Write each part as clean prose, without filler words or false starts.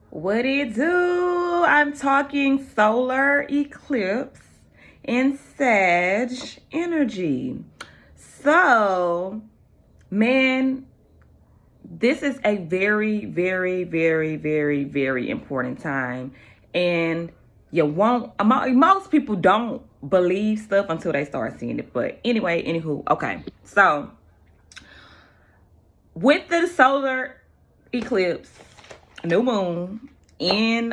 What it do? I'm talking solar eclipse and Sag energy. So, man, this is a very, very, very, very, very important time. And you won't, most people don't believe stuff until they start seeing it. But anyway, anywho, okay. So, with the solar eclipse, new moon in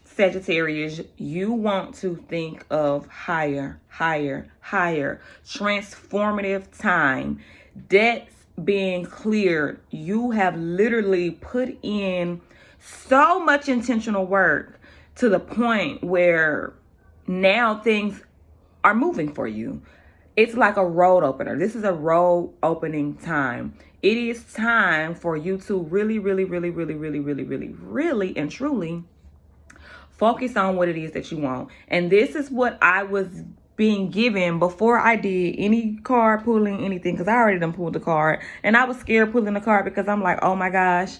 Sagittarius, you want to think of higher, transformative time. Debts being cleared. You have literally put in so much intentional work to the point where now things are moving for you. It's like a road opener. This is a road opening time. It is time for you to really, and truly focus on what it is that you want. And this is what I was being given before I did any card pulling, anything, because I already done pulled the card. And I was scared pulling the card because I'm like, oh my gosh,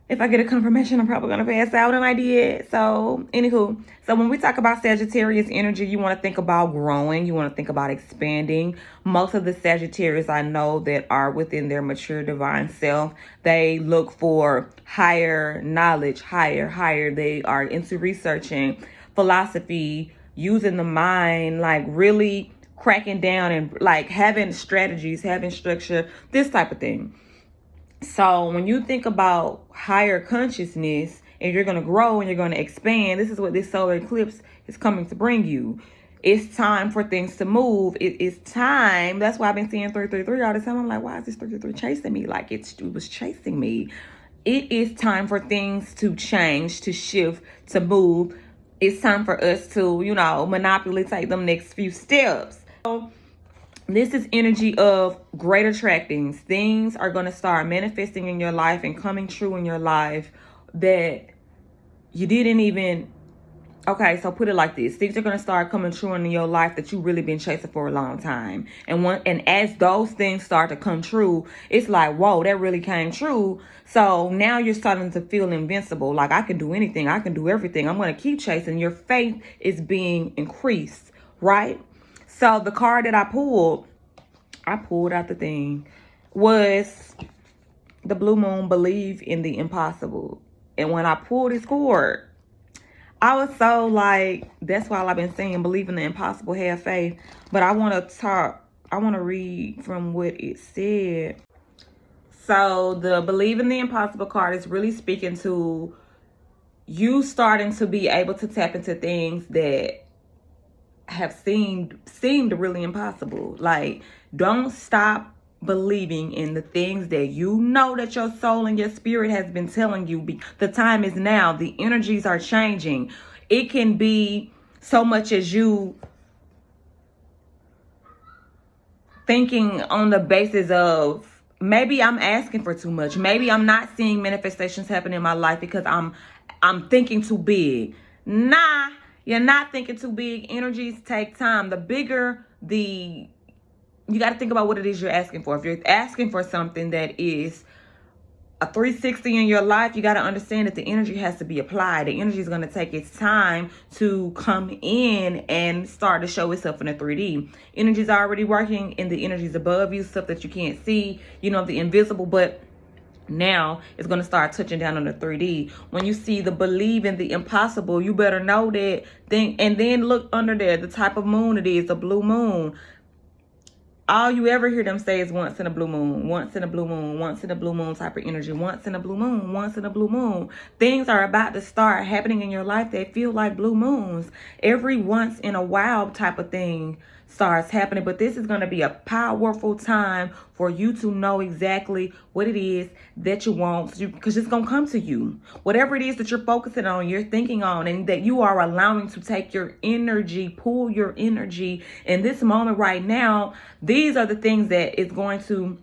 if I get a confirmation, I'm probably going to pass out, and I did. So, anywho, so when we talk about Sagittarius energy, you want to think about growing. You want to think about expanding. Most of the Sagittarius I know that are within their mature divine self, they look for higher knowledge, higher. They are into researching philosophy, using the mind, like really cracking down and like having strategies, having structure, this type of thing. So when you think about higher consciousness and you're going to grow and you're going to expand, this is what this solar eclipse is coming to bring you. It's time for things to move. It is time. That's why I've been seeing 333 all the time. I'm like, why is this 333 chasing me? Like it was chasing me. It is time for things to change, to shift, to move. It's time for us to, monopoly take them next few steps. So this is energy of great attractings. Things are going to start manifesting in your life and coming true in your life that you didn't even. Okay, so put it like this. Things are going to start coming true in your life that you've really been chasing for a long time. And as those things start to come true, it's like, whoa, that really came true. So now you're starting to feel invincible. Like, I can do anything. I can do everything. I'm going to keep chasing. Your faith is being increased, right? So the card that I pulled out the thing, was the blue moon, believe in the impossible. And when I pulled this cord, I was so like, that's why I've been saying, believe in the impossible, have faith. But I want to read from what it said. So the believe in the impossible card is really speaking to you starting to be able to tap into things that have seemed really impossible. Like, don't stop believing in the things that you know that your soul and your spirit has been telling you. The time is now. The energies are changing. It can be so much as you thinking on the basis of, maybe I'm asking for too much. Maybe I'm not seeing manifestations happen in my life because I'm thinking too big. Nah, you're not thinking too big. Energies take time. The bigger you got to think about what it is you're asking for. If you're asking for something that is a 360 in your life, you got to understand that the energy has to be applied. The energy is going to take its time to come in and start to show itself in a 3D. Energy is already working in the energies above you, stuff that you can't see, the invisible, but now it's going to start touching down on the 3D. When you see the believe in the impossible, you better know that thing. And then look under there, the type of moon it is, the blue moon. All you ever hear them say is once in a blue moon, once in a blue moon, once in a blue moon type of energy, once in a blue moon, once in a blue moon. Things are about to start happening in your life that feel like blue moons. Every once in a while type of thing starts happening. But this is going to be a powerful time for you to know exactly what it is that you want, because it's going to come to you. Whatever it is that you're focusing on, you're thinking on, and that you are allowing to take your energy, pull your energy in this moment right now, these are the things that is going to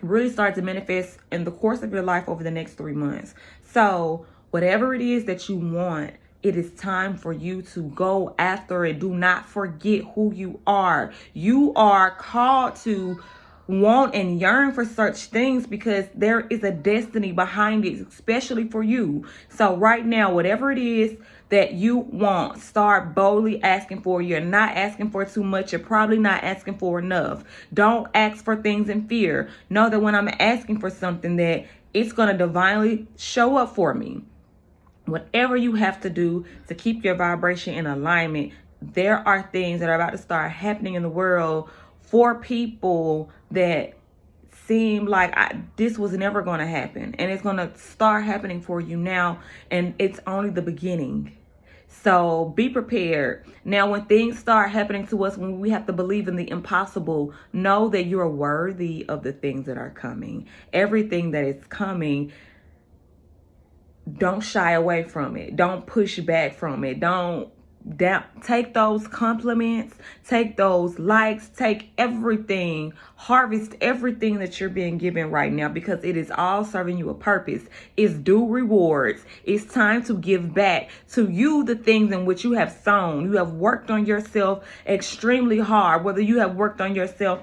really start to manifest in the course of your life over the next 3 months. So whatever it is that you want, it is time for you to go after it. Do not forget who you are. You are called to want and yearn for such things because there is a destiny behind it, especially for you. So right now, whatever it is that you want, start boldly asking for. You're not asking for too much. You're probably not asking for enough. Don't ask for things in fear. Know that when I'm asking for something, that it's going to divinely show up for me. Whatever you have to do to keep your vibration in alignment, there are things that are about to start happening in the world for people that seem like this was never going to happen. And it's going to start happening for you now. And it's only the beginning. So be prepared. Now, when things start happening to us, when we have to believe in the impossible, know that you're worthy of the things that are coming. Everything that is coming, don't shy away from it. Don't push back from it. Don't take those compliments, take those likes, take everything, harvest everything that you're being given right now, because it is all serving you a purpose. It's due rewards. It's time to give back to you the things in which you have sown. You have worked on yourself extremely hard, whether you have worked on yourself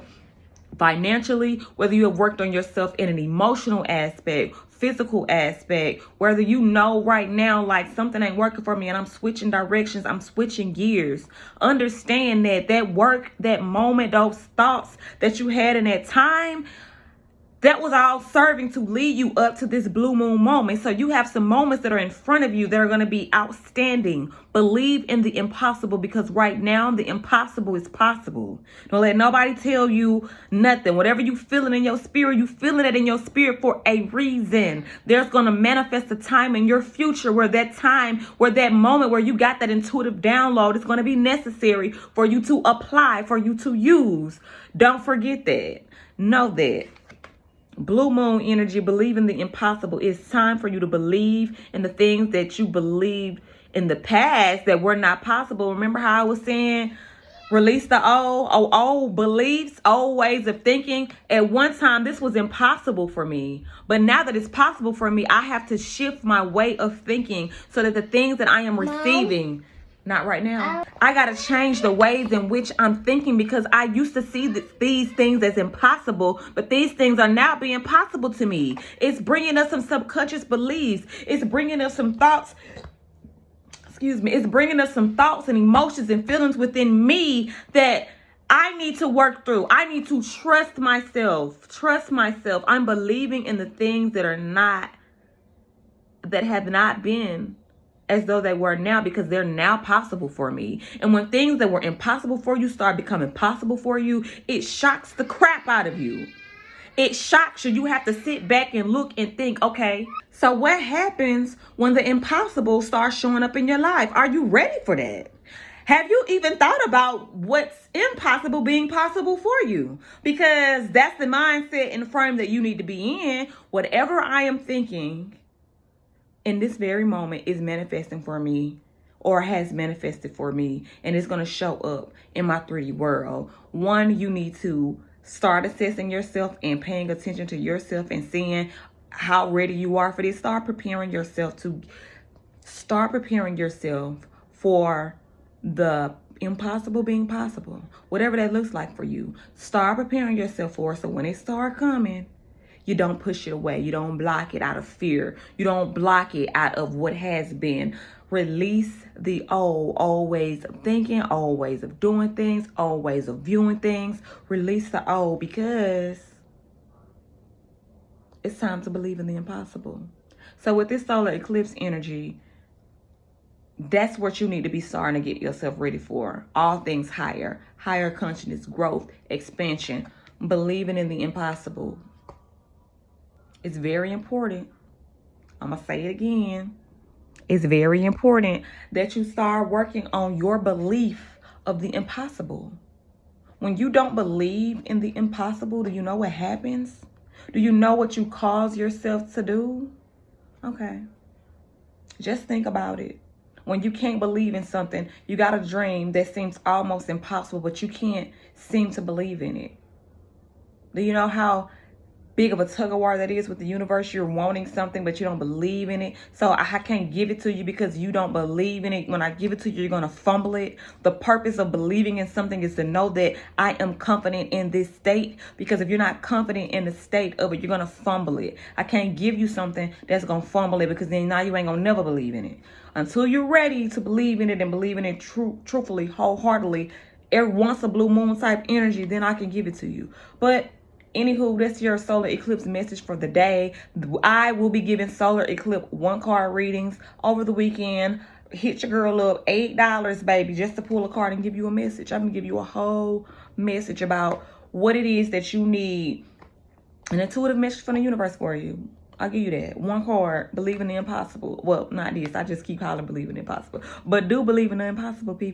financially, whether you have worked on yourself in an emotional aspect, physical aspect, whether you know right now like something ain't working for me and I'm switching directions, I'm switching gears. Understand that work, that moment, those thoughts that you had in that time, that was all serving to lead you up to this blue moon moment. So you have some moments that are in front of you that are going to be outstanding. Believe in the impossible, because right now the impossible is possible. Don't let nobody tell you nothing. Whatever you feeling in your spirit, you feeling it in your spirit for a reason. There's going to manifest a time in your future where that moment where you got that intuitive download is going to be necessary for you to apply, for you to use. Don't forget that. Know that. Blue moon energy, believe in the impossible. It's time for you to believe in the things that you believed in the past that were not possible. Remember how I was saying, release the old beliefs, old ways of thinking. At one time, this was impossible for me. But now that it's possible for me, I have to shift my way of thinking so that the things that I am receiving... Not right now. I got to change the ways in which I'm thinking, because I used to see these things as impossible, but these things are now being possible to me. It's bringing us some subconscious beliefs. It's bringing us some thoughts. It's bringing us some thoughts and emotions and feelings within me that I need to work through. I need to trust myself. Trust myself. I'm believing in the things that have not been as though they were now, because they're now possible for me. And when things that were impossible for you start becoming possible for you, it shocks the crap out of you. It shocks you. You have to sit back and look and think, okay, so what happens when the impossible starts showing up in your life? Are you ready for that? Have you even thought about what's impossible being possible for you? Because that's the mindset and frame that you need to be in. Whatever I am thinking in this very moment is manifesting for me, or has manifested for me, and it's going to show up in my 3D world. One, you need to start assessing yourself and paying attention to yourself and seeing how ready you are for this. Start preparing yourself for the impossible being possible, whatever that looks like for you. Start preparing yourself for it, so when it start coming, you don't push it away. You don't block it out of fear. You don't block it out of what has been. Release the old ways of thinking, old ways of doing things, old ways of viewing things. Release the old, because it's time to believe in the impossible. So with this solar eclipse energy, that's what you need to be starting to get yourself ready for. All things higher consciousness, growth, expansion, believing in the impossible. It's very important. I'm going to say it again. It's very important that you start working on your belief of the impossible. When you don't believe in the impossible, do you know what happens? Do you know what you cause yourself to do? Okay. Just think about it. When you can't believe in something, you got a dream that seems almost impossible, but you can't seem to believe in it. Do you know how big of a tug of war that is with the universe. You're wanting something, but you don't believe in it. So I can't give it to you because you don't believe in it. When I give it to you, you're going to fumble it. The purpose of believing in something is to know that I am confident in this state, because if you're not confident in the state of it, you're going to fumble it. I can't give you something that's going to fumble it, because then now you ain't going to never believe in it. Until you're ready to believe in it and believe in it truthfully, wholeheartedly, every once a blue moon type energy, then I can give it to you. But anywho, that's your solar eclipse message for the day. I will be giving solar eclipse 1-card readings over the weekend. Hit your girl up, $8, baby, just to pull a card and give you a message. I'm gonna give you a whole message about what it is that you need. An intuitive message from the universe for you. I'll give you that. 1 card, believe in the impossible. Well, not this. I just keep calling believe in the impossible. But do believe in the impossible, people.